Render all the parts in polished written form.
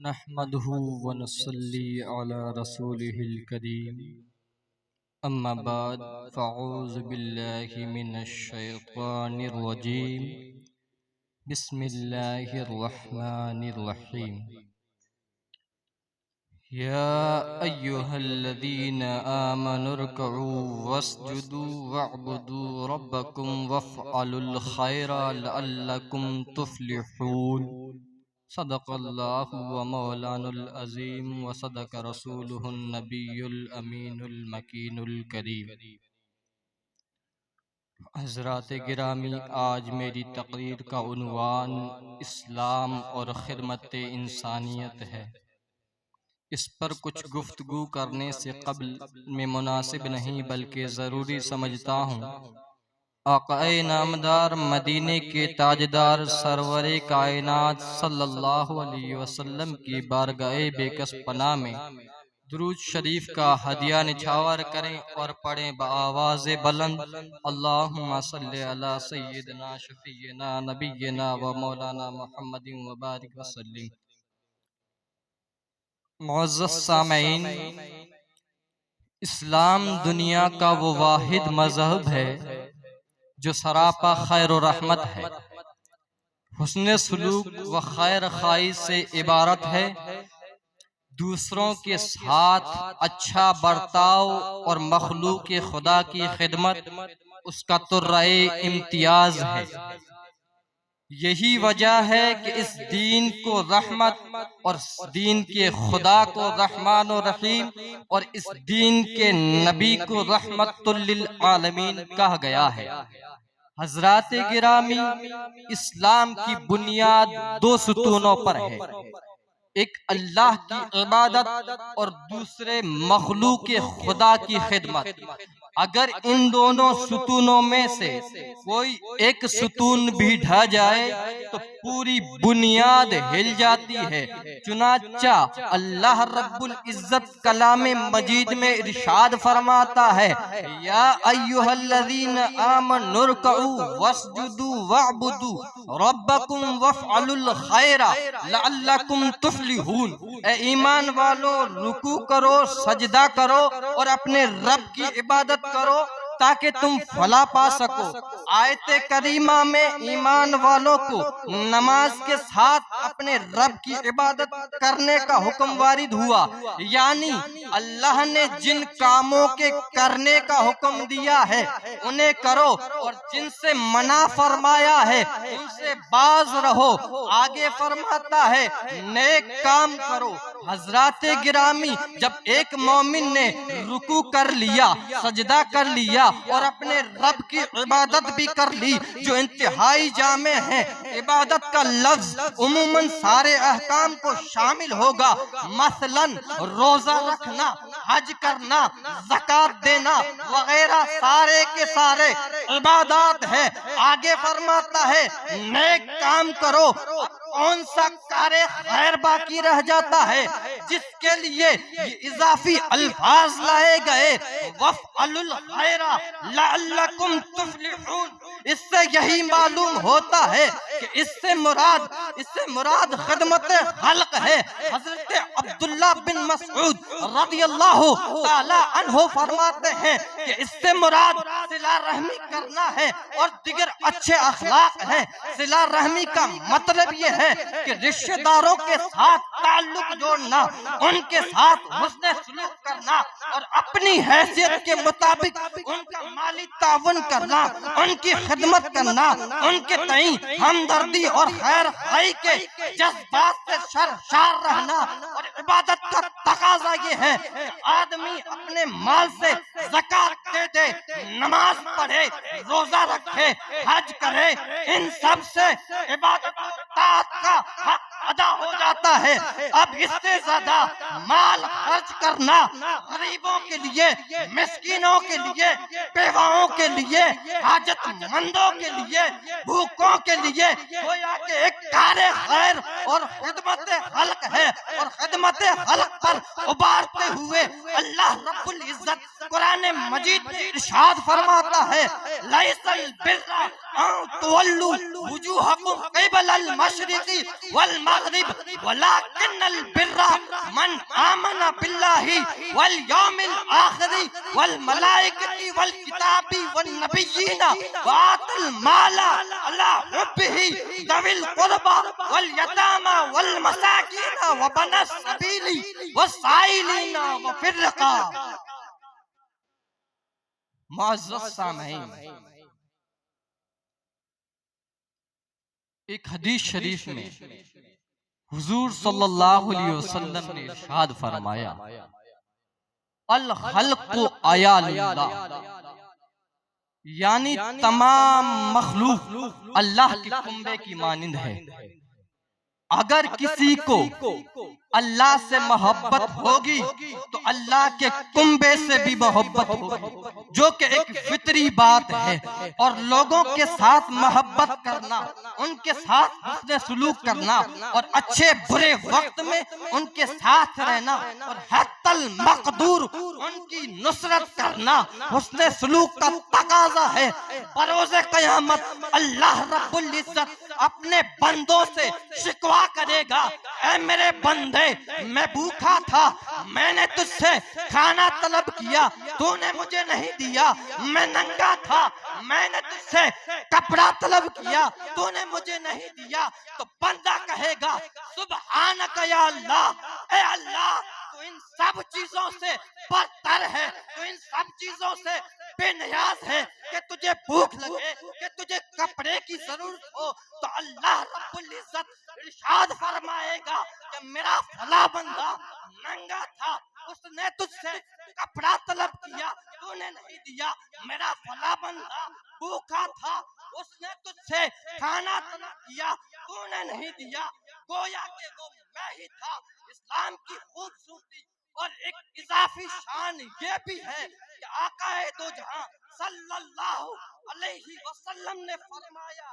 नहमदुहु व नसल्ली अला रसूलिहिल करीम। अम्मा बाद फ़अऊज़ु बिल्लाहि मिनश शैतानिर रजीम। बिस्मिल्लाहिर रहमानिर रहीम। या अय्युहल्लज़ीना आमनुरकऊ वस्जुदू वअबुदू रब्बकुम वफ़अलुल खैरा लअल्लकुम तुफ़्लिहून। सदक़ल्लाहु व मौलानुल अज़ीम व सदक़ रसूलुहुन नबियुल अमीनुल मकीनुल करीम। हज़रात गिरामी, आज मेरी तक़रीर का उन्वान इस्लाम और खिदमत इंसानियत है। इस पर कुछ गुफ्तगू करने से क़ब्ल में मुनासिब नहीं बल्कि ज़रूरी समझता हूँ। आक़ाए नामदार मदीने के ताजदार सरवरे कायनात सल्लल्लाहु अलैहि वसल्लम की बारगाहे बेकस पनाह में दुरूद शरीफ का हदिया निछावर करें और पढ़ें बआवाज़े बुलंद, अल्लाहुम्मा सल्लि अला सय्यिदना शफ़ीना नबिय्यिना व मौलाना मुहम्मदिन व बारिक वसल्लिम। मुअज़्ज़ज़ सामईन, इस्लाम दुनिया का वो वाहिद मज़हब है जो सरापा खैर और रहमत है, हुस्न सलूक व खैर खाई से इबारत है। दूसरों के साथ अच्छा बर्ताव और मखलूक खुदा की खिदमत उसका तुर्राए इम्तियाज है। यही वजह है कि इस दीन को रहमत और दीन के खुदा को रहमान और रहीम और इस दीन के नबी को रहमतुल लिल आलमीन कहा गया है। हज़रात गिरामी, इस्लाम की बुनियाद दो सुतूनों पर है, एक अल्लाह की इबादत और दूसरे मखलूक खुदा की खिदमत। अगर इन दोनों सुतूनों में से कोई एक सुतून भी ढह जाए तो पूरी बुनियाद हिल जाती है। चुनाचा अल्लाह रब्बुल इज्जत कलामे मजीद में इरशाद फरमाता है, या अय्युहल्लज़ीना आमनुरकऊ वस्जुदू वअबुदू रब्बकुम वफ़अलुल खैरा लअल्लकुम तुफ़्लिहून। ए ईमान वालों, रुकू करो, सजदा करो और अपने रब की इबादत करो ताकि तुम फला पा सको। आयते करीमा में ईमान वालों को नमाज के साथ अपने रब की इबादत करने का हुक्म वारिद हुआ, यानी अल्लाह ने जिन कामों के करने का हुक्म दिया है उन्हें करो और जिनसे मना फरमाया है उनसे बाज रहो। आगे फरमाता है, नेक काम करो। हज़रात गिरामी, जब एक मोमिन ने रुकू कर लिया, सजदा कर लिया और अपने रब की इबादत भी कर ली जो इंतहाई जामे है। इबादत का लफ्ज उमूमन सारे अहकाम को शामिल होगा, मसलन रोजा रखना, हज करना, ज़कात देना वगैरह सारे के सारे इबादत है। आगे फरमाता है, नेक काम करो। कौन सा कार्य खैर बाकी रह जाता है जिसके लिए ये इजाफी अल्फाज लाए गए, वफ़अलुल खैरा लअल्लकुम तुफ़्लिहून। इससे यही मालूम होता है कि इससे मुराद खिदमत खल्क है। हज़रत अब्दुल्लाह बिन मसऊद रज़ियल्लाहु ताला अन्हु फरमाते हैं कि इससे मुराद सिला रहमी करना है और दिगर अच्छे अखलाक है। सिला रहमी का मतलब ये है कि रिश्तेदारों के साथ ताल्लुक जोड़ना, उनके साथ हुस्न सलूक करना और अपनी हैसियत के मुताबिक उनका माली तावन करना, उनकी खिदमत करना, उनके तई हमदर्दी और खैर खाई के जज्बात से सरशार रहना। और इबादत का तकाजा ये है कि आदमी अपने माल से ज़कात दे दे, नमाज पढ़े, रोजा रखे, हज करे। इन सब से इबादत का हक अदा हो जाता है। अब इससे ज्यादा माल खर्च करना गरीबों के लिए, मिस्कीनों के लिए, बेवाओं के लिए, हाजतमंदों के लिए, भूखों के लिए गोया के एक कार्य खैर और खिदमत खल्क है। और खिदमत खल्क पर उबारते हुए अल्लाह रब्बुल इज्जत कुरान मजीद में इरशाद फरमाता है, लैसल बिर्रा तुवल्लू वुजूहकुम क़िबलल मशरिक़ि वल मग़रिब वलाकिन्नल बिर्रा मन आमना बिल्लाहि वल यौमिल आखिरि वल मलाइकति वल किताबि वन नबिय्यीना व आतल माला अला हुब्बिही ज़विल क़ुरबा वल यतामा वल मसाकीना व बना सबीली व साइलीना व फिर रिक़ाब। मुअज़्ज़ज़ सामईन, एक हदीस शरीफ में हुजूर सल्लल्लाहु अलैहि वसल्लम ने इरशाद फरमाया, अल खल्क़ु अयालुल्लाह, यानी तमाम मखलूक अल्लाह के कुंबे की मानिंद है। अगर किसी को अल्लाह से मोहब्बत होगी तो अल्लाह के कुंबे से भी मोहब्बत होगी, जो कि एक फितरी बात है। और लोगों के साथ मोहब्बत करना, उनके साथ हुस्न सुलूक करना और अच्छे बुरे वक्त में उनके साथ रहना और हत्तल मकदूर उनकी नुसरत करना हुस्न सुलूक का तकाजा है। बरोज़े क़यामत अल्लाह रब्बुल इज़्ज़त अपने बंदों से शिकवा करेगा, ऐ मेरे बंदे, मैं भूखा था, मैंने तुझसे खाना तलब किया, तूने मुझे नहीं दिया। मैं नंगा था, मैंने तुझसे कपड़ा तलब किया, तूने मुझे नहीं दिया। तो बंदा कहेगा, सुब्हानक या अल्लाह, ऐ अल्लाह, तू इन सब चीजों से बरतर है, तू इन सब चीजों से बेनियाज है कि तुझे भूख लगे, कि तुझे कपड़े की जरूरत हो, तो अल्लाह रब्बुल इज़्ज़त इरशाद फरमाएगा कि मेरा फला बंदा नंगा था, उसने तुझसे कपड़ा तलब किया, तूने नहीं दिया। मेरा फला बंदा भूखा था, उसने तुझसे खाना तलब किया, तूने नहीं दिया। गोया के वो मैं ही था। इस्लाम की खूबसूरती और एक इजाफी शान ये भी है कि आकाए दो जहां सल्लल्लाहु अलैहि वसल्लम ने फरमाया,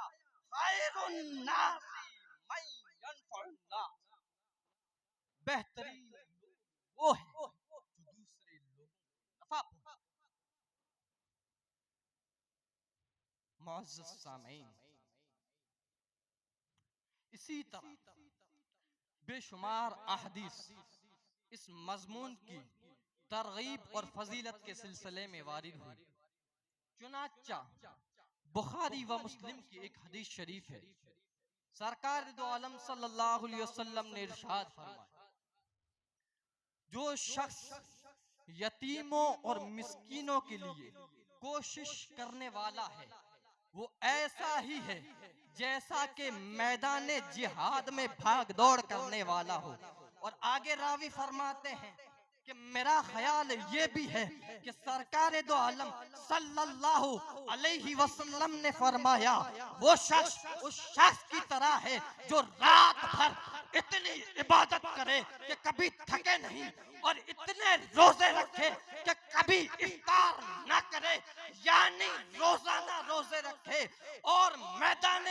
खैरुन नासी मन यनफउन नास, बेहतरीन वो है जो दूसरे लोगों को नफा पहुंचाए। मुअज़्ज़ज़ सामईन, इसी तरह बेशुमार अहदीस इस मजमून की तरगीब और फजीलत के सिलसिले में वारिद हुई। चुनाचा बुखारी व मुस्लिम की एक हदीस शरीफ है। सरकार दो आलम सल्लल्लाहु अलैहि वसल्लम ने इरशाद फरमाया, जो शख्स यतीमों और मिस्कीनों के लिए कोशिश करने वाला है, वो ऐसा ही है जैसा कि मैदान जिहाद में भाग दौड़ करने वाला हो। और आगे रावी फरमाते हैं कि मेरा ख्याल ये भी है कि सरकार दो आलम सल्लल्लाहु अलैहि वसल्लम ने फरमाया, वो शख्स उस शख्स की तरह है जो रात भर इतनी इबादत करे कि कभी थके नहीं और इतने रोजे रखे कि कभी इफ्तार ना करे, यानी रोजाना रोजे रखे और मैदान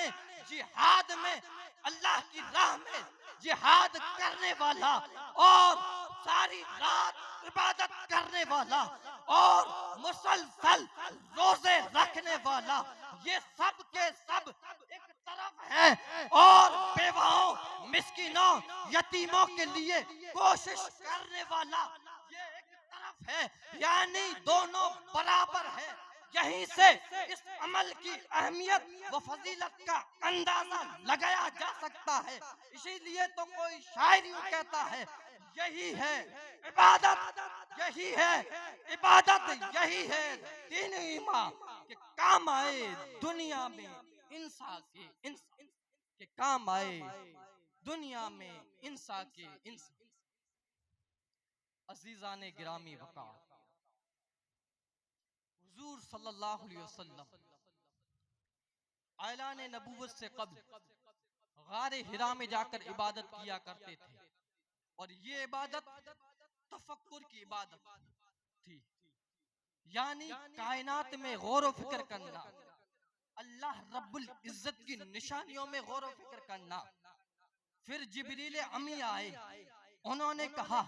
जिहाद में अल्लाह की राह में जिहाद करने वाला और सारी रात इबादत करने वाला और मुसलसल रोजे रखने वाला, ये सब के सब एक तरफ है। और बेवाओं, मिस्किनों, यतीमों के लिए कोशिश करने वाला ये एक तरफ है, यानी दोनों बराबर है। यहीं से इस अमल की अहमियत व फजीलत का अंदाजा लगाया जा सकता है। इसीलिए तो कोई शायर यूं कहता है, यही है इबादत, यही है इबादत, यही है दीन ईमान के काम आए दुनिया में इंसान के काम आए दुनिया में इंसान के इंसान। अजीजाने गिरामी वकार, हुजूर सल्लल्लाहु अलैहि वसल्लम ऐलान नबूवत से कब्ल गारे हिरा में जाकर इबादत किया करते थे। और ये इबादत तफक्कुर की इबादत थी, यानी कायनात में गौर व फिक्र करना, अल्लाह रब्बुल इज्जत की निशानियों में गौर व फिक्र करना। फिर जिब्रील अमी आए उन्होंने कहा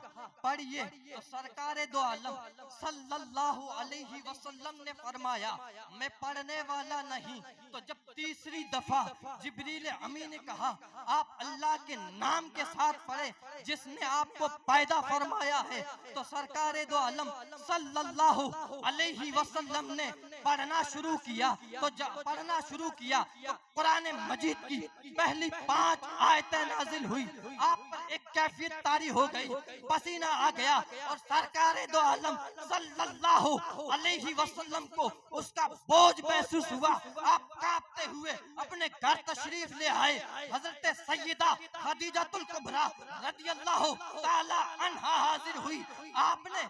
पढ़िए, तो सरकारे दो आलम सल्लल्लाहु अलैहि वसल्लम ने फरमाया मैं पढ़ने वाला नहीं। तो जब तीसरी दफा जिब्रील अमीन ने कहा आप अल्लाह के नाम के साथ पढ़े जिसने आपको पैदा फरमाया है, तो सरकारे दो आलम सल्लल्लाहु अलैहि वसल्लम ने पढ़ना शुरू किया। तो जब पढ़ना शुरू किया तो कुरान मजीद की पहली 5 आयतें नाजिल हुई। आप पर एक कैफियत तारी हो गई, पसीना आ गया और सरकारे दो आलम सल्लल्लाहु अलैहि वसल्लम को उसका बोझ महसूस हुआ। आप कांपते हुए अपने घर तशरीफ ले आए। हजरत सैयदा खदीजातुल कुबरा रदियल्लाहु ताला अन्हा हाजिर हुई। आपने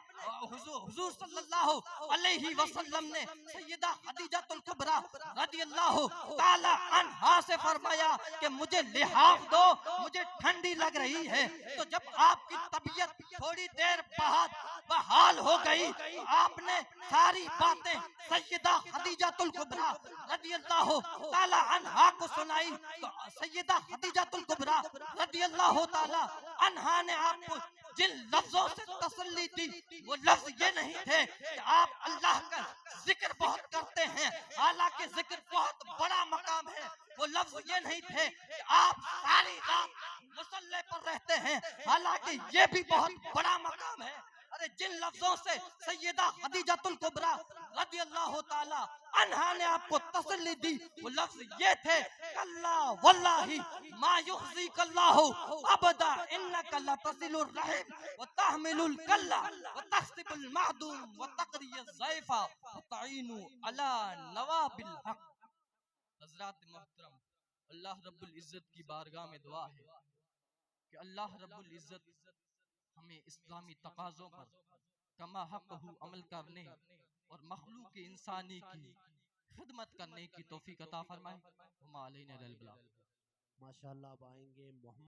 हुजूर सल्लल्लाहु अलैहि वसल्लम ने सैयदा खदीजातुल कुबरा रदियल्लाहु ताला अन्हा से फरमाया कि मुझे लिहाफ दो, मुझे ठंडी लग रही है। तो जब आपकी तबीयत थोड़ी देर बाद बहाल हो गई, आपने सारी बातें सैयदा खदीजातुल कुबरा रदियल्लाहु ताला अन्हा को सुनाई। तो सैयदा खदीजातुल कुबरा रदियल्लाहु ताला अन्हा ने आपको जिन लफ्जों से तसल्ली दी, वो लफ्ज ये नहीं थे कि आप अल्लाह का जिक्र बहुत करते हैं, हालांकि जिक्र बहुत बड़ा मकाम है। वो लफ्ज ये नहीं थे कि आप सारी रात मुसल्ले पर रहते हैं, हालांकि ये भी बहुत बड़ा मकाम है। अरे जिन लफ्जों से सैयदा खदीजातुल कुबरा रदियल्लाहु ताला अन्हा ने आपको तसल्ली दी, वो लफ्ज ये थे कल्ला वल्लाही मा युखज़ीकल्लाहु अबदा इन्नका लतसिलुर रहीम व तहमिलुल कल्ला व तहसिबुल मादूम व तक़रियज़ ज़ैफ़ा व तईनु अला नवाबिल हक। हज़रात मोहतरम, अल्लाह रब्बुल इज़्ज़त की बारगाह में दुआ है कि अल्लाह रब्बुल इज़्ज़त हमें इस्लामी तकाज़ों पर कमा हक़हू अमल करने और मखलूक इंसानी की खिदमत करने की तौफीक अता फरमाए। वमा अलैना इल्लल बलाग। माशाअल्लाह। अब आएंगे मोहम्मद